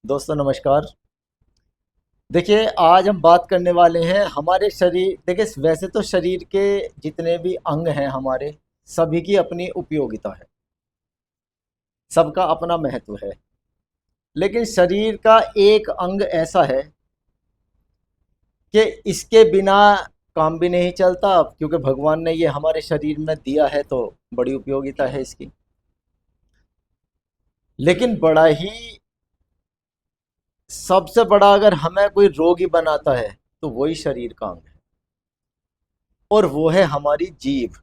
दोस्तों नमस्कार। देखिए आज हम बात करने वाले हैं हमारे शरीर। देखिए वैसे तो शरीर के जितने भी अंग हैं हमारे सभी की अपनी उपयोगिता है, सबका अपना महत्व है। लेकिन शरीर का एक अंग ऐसा है कि इसके बिना काम भी नहीं चलता, क्योंकि भगवान ने ये हमारे शरीर में दिया है तो बड़ी उपयोगिता है इसकी। लेकिन बड़ा ही सबसे बड़ा अगर हमें कोई रोगी बनाता है तो वही शरीर का अंग है, और वो है हमारी जीभ।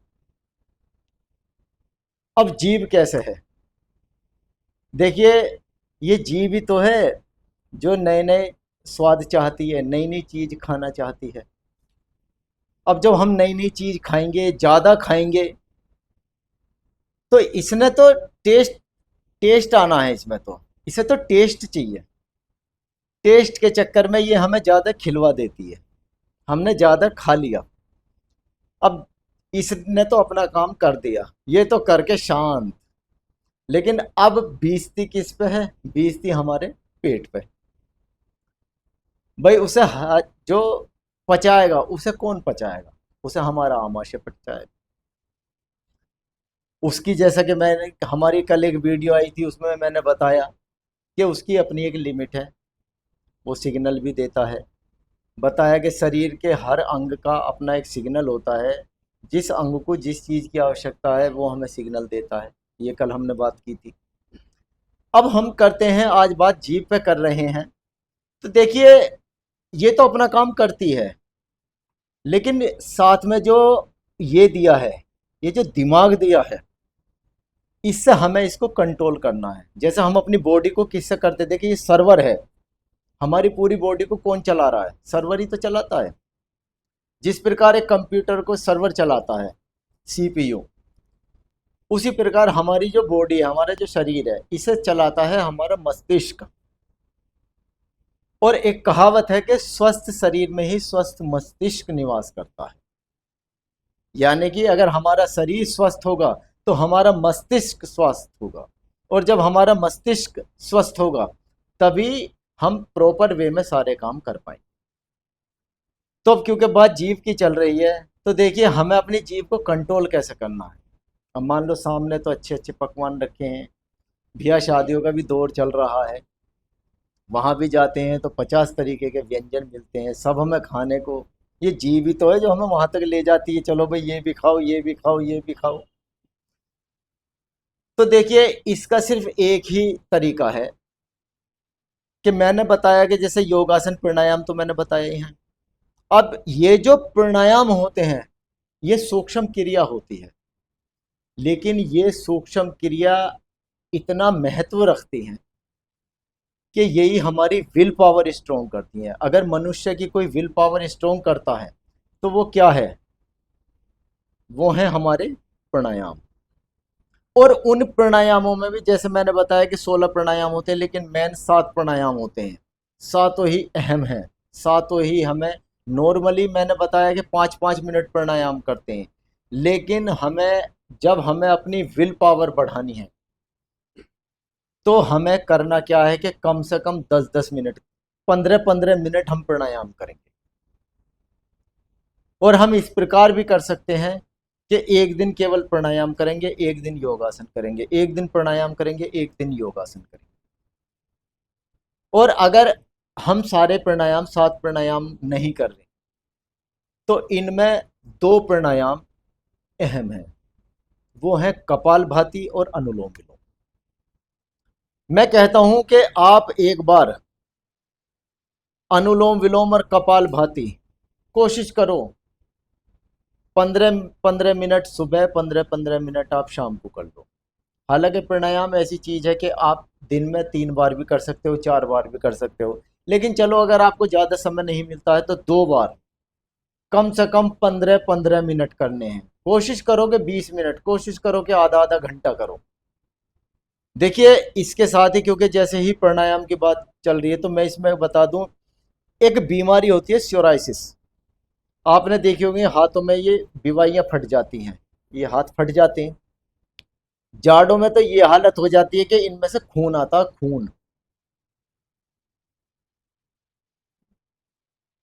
अब जीभ कैसे है? देखिए, ये जीभ ही तो है जो नए नए स्वाद चाहती है, नई नई चीज खाना चाहती है। अब जब हम नई नई चीज खाएंगे, ज्यादा खाएंगे, तो इसने तो टेस्ट टेस्ट आना है इसमें, तो इसे तो टेस्ट चाहिए। टेस्ट के चक्कर में ये हमें ज्यादा खिलवा देती है। हमने ज्यादा खा लिया, अब इसने तो अपना काम कर दिया, ये तो करके शांत। लेकिन अब बेइज्जती किस पे है? बेइज्जती हमारे पेट पे। भाई उसे जो पचाएगा उसे कौन पचाएगा? उसे हमारा आमाशय पचाएगा। उसकी जैसा कि मैंने हमारी कल एक वीडियो आई थी उसमें मैंने बताया कि उसकी अपनी एक लिमिट है, वो सिग्नल भी देता है। बताया कि शरीर के हर अंग का अपना एक सिग्नल होता है, जिस अंग को जिस चीज़ की आवश्यकता है वो हमें सिग्नल देता है। ये कल हमने बात की थी। अब हम करते हैं आज बात जीभ पे कर रहे हैं। तो देखिए, ये तो अपना काम करती है, लेकिन साथ में जो ये दिया है, ये जो दिमाग दिया है, इससे हमें इसको कंट्रोल करना है। जैसे हम अपनी बॉडी को किससे करते? देखिए ये सर्वर है। हमारी पूरी बॉडी को कौन चला रहा है? सर्वर ही तो चलाता है। जिस प्रकार एक कंप्यूटर को सर्वर चलाता है, सीपीयू, उसी प्रकार हमारी जो बॉडी है, हमारा जो शरीर है, इसे चलाता है हमारा मस्तिष्क। और एक कहावत है कि स्वस्थ शरीर में ही स्वस्थ मस्तिष्क निवास करता है। यानी कि अगर हमारा शरीर स्वस्थ होगा तो हमारा मस्तिष्क स्वस्थ होगा, और जब हमारा मस्तिष्क स्वस्थ होगा तभी हम प्रॉपर वे में सारे काम कर पाएंगे। तो अब क्योंकि बात जीभ की चल रही है, तो देखिए हमें अपनी जीभ को कंट्रोल कैसे करना है। अब मान लो सामने तो अच्छे अच्छे पकवान रखे हैं, ब्याह शादियों का भी दौर चल रहा है, वहाँ भी जाते हैं तो 50 तरीके के व्यंजन मिलते हैं, सब हमें खाने को। ये जीभ ही तो है जो हमें वहां तक ले जाती है, चलो भाई ये भी खाओ, ये भी खाओ, ये भी खाओ। तो देखिए इसका सिर्फ एक ही तरीका है कि मैंने बताया कि जैसे योगासन प्राणायाम तो मैंने बताया ही है। अब ये जो प्राणायाम होते हैं ये सूक्ष्म क्रिया होती है, लेकिन ये सूक्ष्म क्रिया इतना महत्व रखती हैं कि यही हमारी विल पावर स्ट्रोंग करती हैं। अगर मनुष्य की कोई विल पावर स्ट्रोंग करता है तो वो क्या है? वो है हमारे प्राणायाम। और उन प्राणायामों में भी जैसे मैंने बताया कि 16 प्राणायाम होते हैं, लेकिन मेन 7 प्राणायाम होते हैं। सातों ही अहम हैं, सातों ही हमें नॉर्मली मैंने बताया कि 5-5 मिनट प्राणायाम करते हैं। लेकिन जब हमें अपनी विल पावर बढ़ानी है तो हमें करना क्या है कि कम से कम 10-10 मिनट, 15-15 मिनट हम प्राणायाम करेंगे। और हम इस प्रकार भी कर सकते हैं कि एक दिन केवल प्राणायाम करेंगे, एक दिन योगासन करेंगे, एक दिन प्राणायाम करेंगे, एक दिन योगासन करेंगे। और अगर हम सारे प्राणायाम 7 प्राणायाम नहीं कर रहे तो इनमें 2 प्राणायाम अहम हैं, वो है कपालभाति और अनुलोम विलोम। मैं कहता हूं कि आप एक बार अनुलोम विलोम और कपालभाति कोशिश करो। 15-15 मिनट सुबह, 15-15 मिनट आप शाम को कर लो। हालांकि प्राणायाम ऐसी चीज है कि आप दिन में 3 बार भी कर सकते हो, 4 बार भी कर सकते हो। लेकिन चलो अगर आपको ज्यादा समय नहीं मिलता है तो 2 बार, कम से कम 15-15 मिनट करने हैं। कोशिश करो कि 20 मिनट, कोशिश करो कि आधा आधा घंटा करो। देखिए इसके साथ ही, क्योंकि जैसे ही प्राणायाम की बात चल रही है तो मैं इसमें बता दूं, एक बीमारी होती है सोराइसिस। आपने देखी होगी हाथों में ये बीवाइयाँ फट जाती हैं, ये हाथ फट जाते हैं। जाड़ों में तो ये हालत हो जाती है कि इनमें से खून आता है, खून।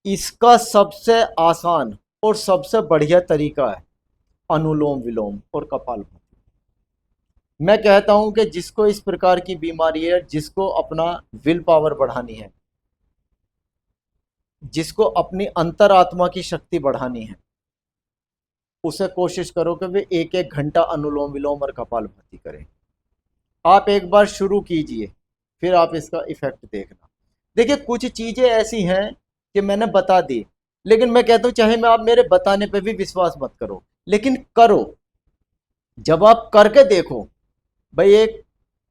इसका सबसे आसान और सबसे बढ़िया तरीका है अनुलोम विलोम और कपालभाति। मैं कहता हूं कि जिसको इस प्रकार की बीमारी है, जिसको अपना विल पावर बढ़ानी है, जिसको अपनी अंतरात्मा की शक्ति बढ़ानी है, उसे कोशिश करो कि वे एक एक घंटा अनुलोम विलोम और कपालभाति करें। आप एक बार शुरू कीजिए, फिर आप इसका इफेक्ट देखना। देखिए कुछ चीजें ऐसी हैं कि मैंने बता दी, लेकिन मैं कहता हूं चाहे मैं आप मेरे बताने पे भी विश्वास मत करो, लेकिन करो। जब आप करके देखो, भाई एक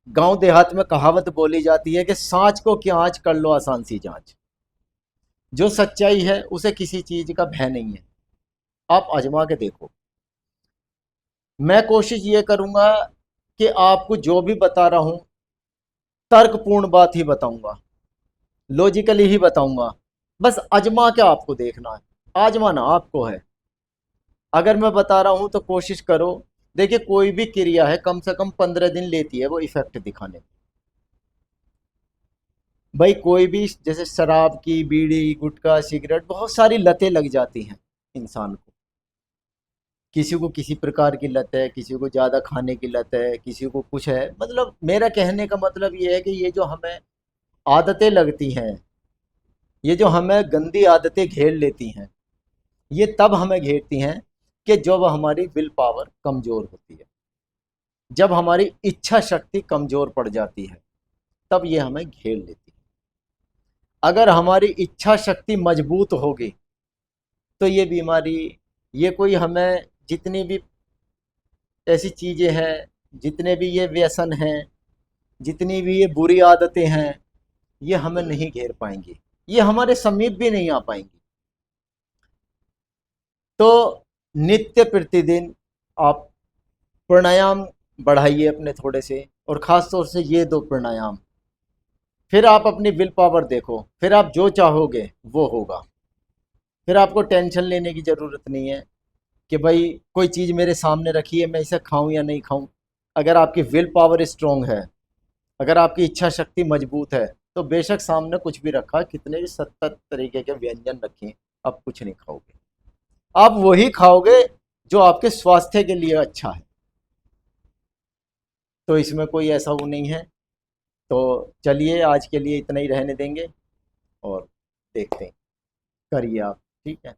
गांव देहात में कहावत बोली जाती है कि सांच को क्या आँच, कर लो आसान सी जांच। जो सच्चाई है उसे किसी चीज का भय नहीं है, आप आजमा के देखो। मैं कोशिश ये करूंगा कि आपको जो भी बता रहा हूं तर्कपूर्ण बात ही बताऊंगा, लॉजिकली ही बताऊंगा। बस आजमा के आपको देखना है, आजमाना आपको है। अगर मैं बता रहा हूं तो कोशिश करो। देखिए कोई भी क्रिया है कम से कम 15 दिन लेती है वो इफेक्ट दिखाने में। भाई कोई भी, जैसे शराब की, बीड़ी, गुटखा, सिगरेट, बहुत सारी लतें लग जाती हैं इंसान को। किसी को किसी प्रकार की लत है, किसी को ज़्यादा खाने की लत है, किसी को कुछ है। मतलब मेरा कहने का मतलब ये है कि ये जो हमें आदतें लगती हैं, ये जो हमें गंदी आदतें घेर लेती हैं, ये तब हमें घेरती हैं कि जब हमारी विल पावर कमज़ोर होती है, जब हमारी इच्छा शक्ति कमज़ोर पड़ जाती है, तब ये हमें घेर लेती है। अगर हमारी इच्छा शक्ति मजबूत होगी तो ये बीमारी, ये कोई हमें, जितनी भी ऐसी चीज़ें हैं, जितने भी ये व्यसन हैं, जितनी भी ये बुरी आदतें हैं, ये हमें नहीं घेर पाएंगी, ये हमारे समीप भी नहीं आ पाएंगी। तो नित्य प्रतिदिन आप प्राणायाम बढ़ाइए अपने थोड़े से, और ख़ास तौर से ये दो प्राणायाम। फिर आप अपनी विल पावर देखो, फिर आप जो चाहोगे वो होगा। फिर आपको टेंशन लेने की ज़रूरत नहीं है कि भाई कोई चीज़ मेरे सामने रखी है, मैं इसे खाऊं या नहीं खाऊं। अगर आपकी विल पावर स्ट्रांग है, अगर आपकी इच्छा शक्ति मजबूत है, तो बेशक सामने कुछ भी रखा, कितने भी 70 तरीके के व्यंजन रखें, आप कुछ नहीं खाओगे। आप वही खाओगे जो आपके स्वास्थ्य के लिए अच्छा है। तो इसमें कोई ऐसा वो नहीं है। तो चलिए आज के लिए इतना ही रहने देंगे, और देखते हैं, करिए आप। ठीक है।